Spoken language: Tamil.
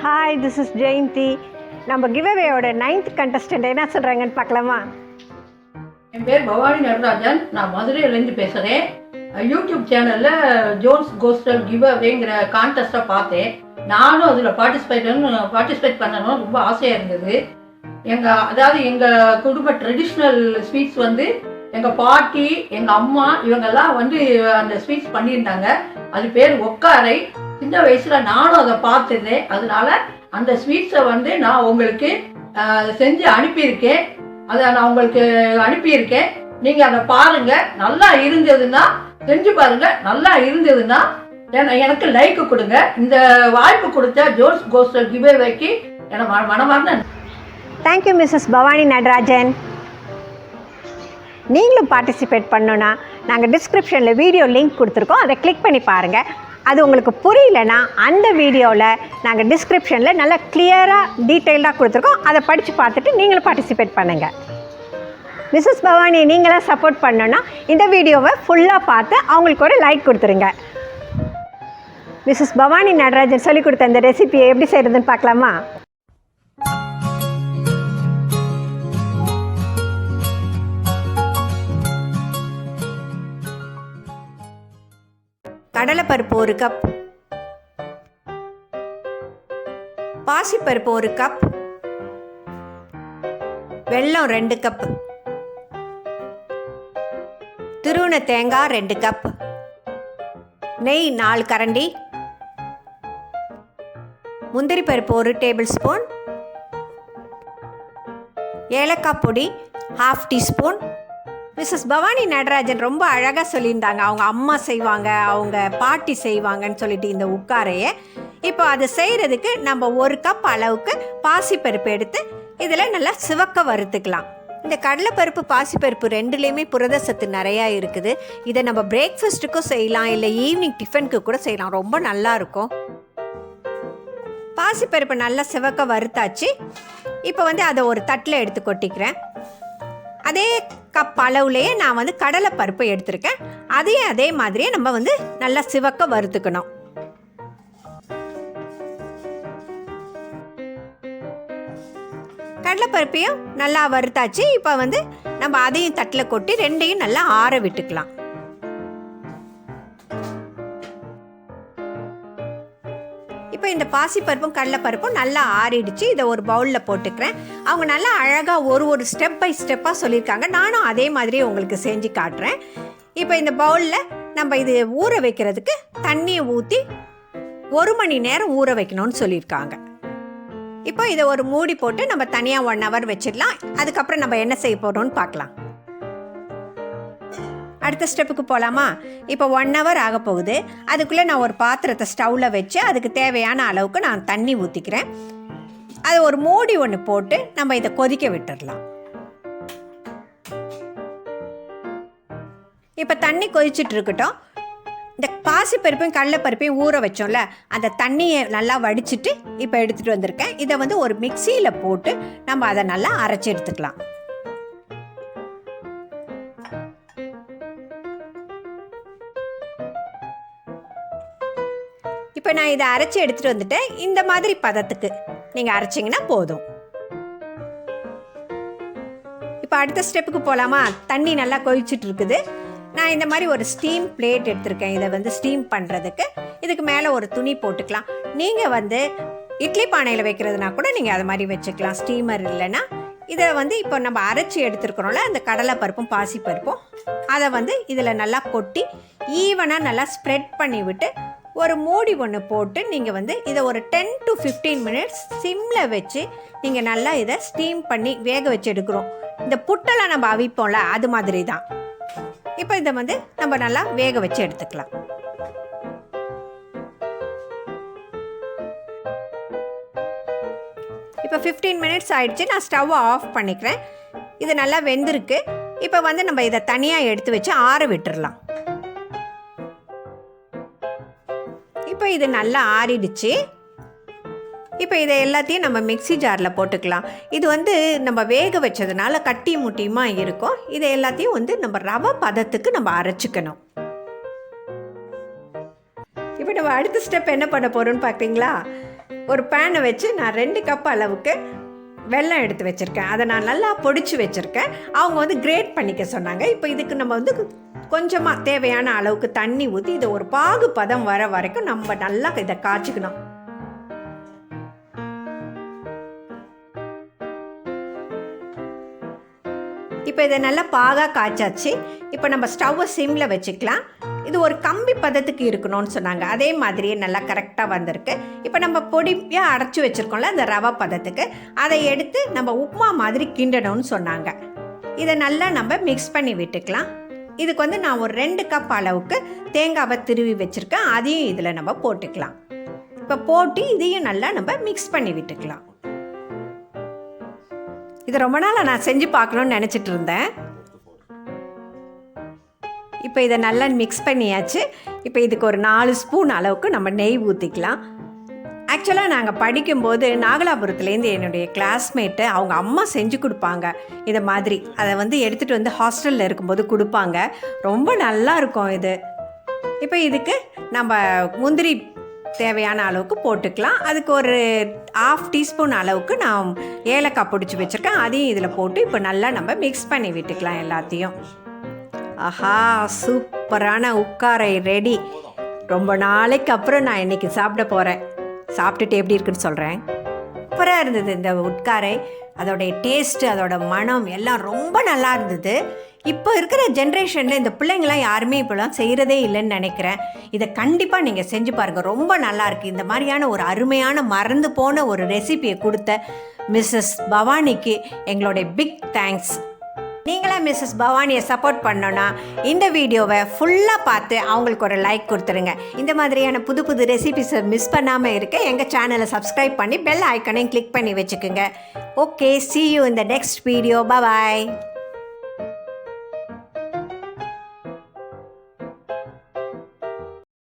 Hi, this is Jayanti. நம்ம கிவ்அவேயோட 9th contestant என்ன சொல்கிறாங்கன்னு பார்க்கலாமா? என் பேர் பவானி நடராஜன். நான் மதுரையிலேருந்து பேசுகிறேன். யூடியூப் சேனலில் ஜோன்ஸ் கோஸ்டல் கிவ்அவேங்கிற கான்டெஸ்ட்டை பார்த்தேன். நானும் அதில் பார்ட்டிசிபேட் பண்ணணும் ரொம்ப ஆசையாக இருந்தது. எங்கள் குடும்ப ட்ரெடிஷ்னல் ஸ்வீட்ஸ் வந்து எங்கள் பாட்டி, எங்கள் அம்மா இவங்கெல்லாம் வந்து அந்த ஸ்வீட்ஸ் பண்ணியிருந்தாங்க. அது பேர் ஒக்காரை. சின்ன வயசில் நானும் அதை பார்த்துருந்தேன். அதனால அந்த ஸ்வீட்ஸை வந்து நான் உங்களுக்கு செஞ்சு அனுப்பியிருக்கேன். அதை நான் உங்களுக்கு அனுப்பியிருக்கேன். நீங்கள் அதை பாருங்கள். நல்லா இருந்ததுன்னா செஞ்சு பாருங்கள். நல்லா இருந்ததுன்னா எனக்கு லைக் கொடுங்க. இந்த வாய்ப்பு கொடுத்த ஜோன்ஸ் கோஸ்டல் கிவ்அவேக்கு எனக்கு மனமார்ந்த தேங்க்யூ மிஸ்ஸஸ் பவானி நடராஜன். நீங்களும் பார்ட்டிசிபேட் பண்ணோன்னா நாங்கள் டிஸ்கிரிப்ஷனில் வீடியோ லிங்க் கொடுத்துருக்கோம். அதை கிளிக் பண்ணி பாருங்கள். அது உங்களுக்கு புரியலன்னா அந்த வீடியோவில் நாங்கள் டிஸ்கிரிப்ஷனில் நல்லா கிளியராக டீட்டெயில்டாக கொடுத்துருக்கோம். அதை படித்து பார்த்துட்டு நீங்களும் பார்ட்டிசிபேட் பண்ணுங்கள். மிஸ்ஸஸ் பவானி நீங்களாம் சப்போர்ட் பண்ணோன்னா இந்த வீடியோவை ஃபுல்லாக பார்த்து அவங்களுக்கு ஒரு லைக் கொடுத்துருங்க. மிஸ்ஸஸ் பவானி நடராஜன் சொல்லிக் கொடுத்த இந்த ரெசிபியை எப்படி செய்கிறதுன்னு பார்க்கலாமா? கடலைப்பருப்பு 1 கப், பாசிப்பருப்பு 1 கப், வெல்லம் 2 கப், துருவின தேங்காய் 2 கப், நெய் 4 கரண்டி, முந்திரி பருப்பு 1 டேபிள் ஸ்பூன், ஏலக்காய் பொடி 1/2 டீஸ்பூன். மிஸ்ஸஸ் பவானி நடராஜன் ரொம்ப அழகாக சொல்லியிருந்தாங்க. அவங்க அம்மா செய்வாங்க, அவங்க பாட்டி செய்வாங்கன்னு சொல்லிட்டு இந்த உக்காரையை. இப்போ அது செய்கிறதுக்கு நம்ம 1 கப் அளவுக்கு பாசிப்பருப்பு எடுத்து இதில் நல்லா சிவக்க வறுத்துக்கலாம். இந்த கடலைப்பருப்பு பாசிப்பருப்பு ரெண்டுலேயுமே புரத சத்து நிறையா இருக்குது. இதை நம்ம பிரேக்ஃபாஸ்ட்டுக்கும் செய்யலாம், இல்லை ஈவினிங் டிஃபனுக்கு கூட செய்யலாம். ரொம்ப நல்லாயிருக்கும். பாசிப்பருப்பு நல்லா சிவக்க வறுத்தாச்சு. இப்போ வந்து அதை ஒரு தட்டில் எடுத்து கொட்டிக்கிறேன். அதே கப் அளவுலேயே நான் வந்து கடலைப்பருப்பை எடுத்திருக்கேன். அதையும் அதே மாதிரியே நம்ம வந்து நல்லா சிவக்க வறுத்துக்கணும். கடலைப்பருப்பையும் நல்லா வறுத்தாச்சு. இப்போ வந்து நம்ம அதையும் தட்டில் கொட்டி ரெண்டையும் நல்லா ஆற விட்டுக்கலாம். இப்போ இந்த பாசிப்பருப்பும் கடலைப்பருப்பும் நல்லா ஆறிடுச்சு. இதை ஒரு பவுலில் போட்டுக்கிறேன். அவங்க நல்லா அழகாக ஒரு ஸ்டெப் பை ஸ்டெப்பாக சொல்லியிருக்காங்க. நானும் அதே மாதிரி உங்களுக்கு செஞ்சு காட்டுறேன். இப்போ இந்த பவுலில் நம்ம இது ஊற வைக்கிறதுக்கு தண்ணியை ஊற்றி 1 மணி நேரம் ஊற வைக்கணும்னு சொல்லியிருக்காங்க. இப்போ இதை ஒரு மூடி போட்டு நம்ம தனியாக 1 hour வச்சிடலாம். அதுக்கப்புறம் நம்ம என்ன செய்ய போகிறோம்னு பார்க்கலாம். அடுத்த ஸ்டெப்புக்கு போகலாமா? இப்போ 1 hour ஆக போகுது. அதுக்குள்ளே நான் ஒரு பாத்திரத்தை ஸ்டவ்வில் வச்சு அதுக்கு தேவையான அளவுக்கு நான் தண்ணி ஊற்றிக்கிறேன். அது ஒரு மூடி ஒன்று போட்டு நம்ம இதை கொதிக்க விட்டுடலாம். இப்போ தண்ணி கொதிச்சுட்டு இருக்கட்டும். இந்த பாசிப்பருப்பையும் கடலைப்பருப்பையும் ஊற வச்சோம்ல, அந்த தண்ணியை நல்லா வடிச்சிட்டு இப்போ எடுத்துகிட்டு வந்திருக்கேன். இதை வந்து ஒரு மிக்சியில் போட்டு நம்ம அதை நல்லா அரைச்சி எடுத்துக்கலாம். இப்போ நான் இதை அரைச்சி எடுத்துகிட்டு வந்துட்டேன். இந்த மாதிரி பதத்துக்கு நீங்கள் அரைச்சிங்கன்னா போதும். இப்போ அடுத்த ஸ்டெப்புக்கு போகலாமா? தண்ணி நல்லா கொதிச்சுட்டு இருக்குது. நான் இந்த மாதிரி ஒரு ஸ்டீம் பிளேட் எடுத்திருக்கேன். இதை வந்து ஸ்டீம் பண்ணுறதுக்கு இதுக்கு மேலே ஒரு துணி போட்டுக்கலாம். நீங்கள் வந்து இட்லி பானையில் வைக்கிறதுனா கூட நீங்கள் அது மாதிரி வச்சுக்கலாம். ஸ்டீமர் இல்லைன்னா இதை வந்து இப்போ நம்ம அரைச்சி எடுத்துருக்கிறோம்ல, அந்த கடலைப்பருப்பும் பாசிப்பருப்பும் அதை வந்து இதில் நல்லா கொட்டி ஈவனாக நல்லா ஸ்ப்ரெட் பண்ணி விட்டு ஒரு மூடி ஒன்று போட்டு நீங்கள் வந்து இதை ஒரு 10 to 15 minutes சிம்மில் வச்சு நீங்கள் நல்லா இதை ஸ்டீம் பண்ணி வேக வச்சு எடுக்கிறோம். இந்த புட்டெல்லாம் நம்ம அவிப்போம்ல, அது மாதிரி தான். இப்போ இதை வந்து நம்ம நல்லா வேக வச்சு எடுத்துக்கலாம். இப்போ 15 minutes ஆயிடுச்சு. நான் ஸ்டவ்வை ஆஃப் பண்ணிக்கிறேன். இது நல்லா வெந்திருக்கு. இப்போ வந்து நம்ம இதை தனியாக எடுத்து வச்சு ஆற விட்டுடலாம். இப்போ இது நல்லா ஆறிடுச்சு. இப்போ இதை எல்லாத்தையும் நம்ம மிக்ஸி ஜாரில் போட்டுக்கலாம். இது வந்து நம்ம வேக வச்சதுனால கட்டி முட்டியுமா இருக்கும். இதை எல்லாத்தையும் வந்து நம்ம ரவை பதத்துக்கு நம்ம அரைச்சிக்கணும். இப்போ நம்ம அடுத்த ஸ்டெப் என்ன பண்ண போகிறோம்னு பார்க்குறீங்களா? ஒரு பேனை வச்சு நான் 2 கப் அளவுக்கு வெல்லம் எடுத்து வச்சுருக்கேன். அதை நான் நல்லா பொடிச்சு வச்சுருக்கேன். அவங்க வந்து கிரேட் பண்ணிக்க சொன்னாங்க. இப்போ இதுக்கு நம்ம வந்து கொஞ்சமாக தேவையான அளவுக்கு தண்ணி ஊற்றி இதை ஒரு பாகு பதம் வர வரைக்கும் நம்ம நல்லா இதை காய்ச்சிக்கணும். இப்போ இதை நல்லா பாகாக காய்ச்சாச்சு. இப்போ நம்ம ஸ்டவ்வை சிம்மில் வச்சுக்கலாம். இது ஒரு கம்பி பதத்துக்கு இருக்கணும்னு சொன்னாங்க. அதே மாதிரியே நல்லா கரெக்டாக வந்திருக்கு. இப்போ நம்ம பொடியாக அரைச்சி வச்சுருக்கோம்ல அந்த ரவை பதத்துக்கு, அதை எடுத்து நம்ம உப்புமா மாதிரி கிண்டணும்னு சொன்னாங்க. இதை நல்லா நம்ம மிக்ஸ் பண்ணி விட்டுக்கலாம். இதுக்கு வந்து நான் ஒரு 2 கப் அளவுக்கு தேங்காவை திருவி வச்சுருக்கேன். அதையும் இதில் நம்ம போட்டுக்கலாம். இப்போ போட்டு இதையும் நல்லா நம்ம மிக்ஸ் பண்ணி விட்டுக்கலாம். இது ரொம்ப நாள் நான் செஞ்சு பார்க்கணுன்னு நினச்சிட்டு இருந்தேன். இப்போ இதை நல்லா மிக்ஸ் பண்ணியாச்சு. இப்போ இதுக்கு ஒரு 4 ஸ்பூன் அளவுக்கு நம்ம நெய் ஊற்றிக்கலாம். ஆக்சுவலாக நாங்கள் படிக்கும்போது நாகலாபுரத்துலேருந்து என்னுடைய கிளாஸ்மேட்டு அவங்க அம்மா செஞ்சு கொடுப்பாங்க இதை மாதிரி. அதை வந்து எடுத்துகிட்டு வந்து ஹாஸ்டலில் இருக்கும்போது கொடுப்பாங்க. ரொம்ப நல்லா இருக்கும் இது. இப்போ இதுக்கு நம்ம முந்திரி தேவையான அளவுக்கு போட்டுக்கலாம். அதுக்கு ஒரு 1/2 டீஸ்பூன் அளவுக்கு நான் ஏலக்காய் பிடிச்சி வச்சுருக்கேன். அதையும் இதில் போட்டு இப்போ நல்லா நம்ம மிக்ஸ் பண்ணி விட்டுக்கலாம் எல்லாத்தையும். ஆஹா, சூப்பரான உக்காரை ரெடி. ரொம்ப நாளைக்கு அப்புறம் நான் இன்றைக்கி சாப்பிட போகிறேன். சாப்பிட்டுட்டு எப்படி இருக்குன்னு சொல்கிறேன். சூப்பராக இருந்தது இந்த உட்காரை. அதோடைய டேஸ்ட்டு, அதோட மனம் எல்லாம் ரொம்ப நல்லா இருந்தது. இப்போ இருக்கிற ஜென்ரேஷனில் இந்த பிள்ளைங்களாம் யாருமே இப்போலாம் செய்கிறதே இல்லைன்னு நினைக்கிறேன். இதை கண்டிப்பாக நீங்கள் செஞ்சு பாருங்கள். ரொம்ப நல்லாயிருக்கு. இந்த மாதிரியான ஒரு அருமையான மறந்து போன ஒரு ரெசிபியை கொடுத்த மிஸ்ஸஸ் பவானிக்கு எங்களுடைய பிக் தேங்க்ஸ். நீங்களாம் மிஸ்ஸஸ் பவானியை சப்போர்ட் பண்ணோன்னா இந்த வீடியோவை ஃபுல்லாக பார்த்து அவங்களுக்கு ஒரு லைக் கொடுத்துருங்க. இந்த மாதிரியான புது புது ரெசிபிஸை மிஸ் பண்ணாமல் இருக்க எங்கள் சேனலை சப்ஸ்கிரைப் பண்ணி பெல் ஐக்கனையும் கிளிக் பண்ணி வச்சுக்கோங்க. Okay, see you in the next video. Bye bye.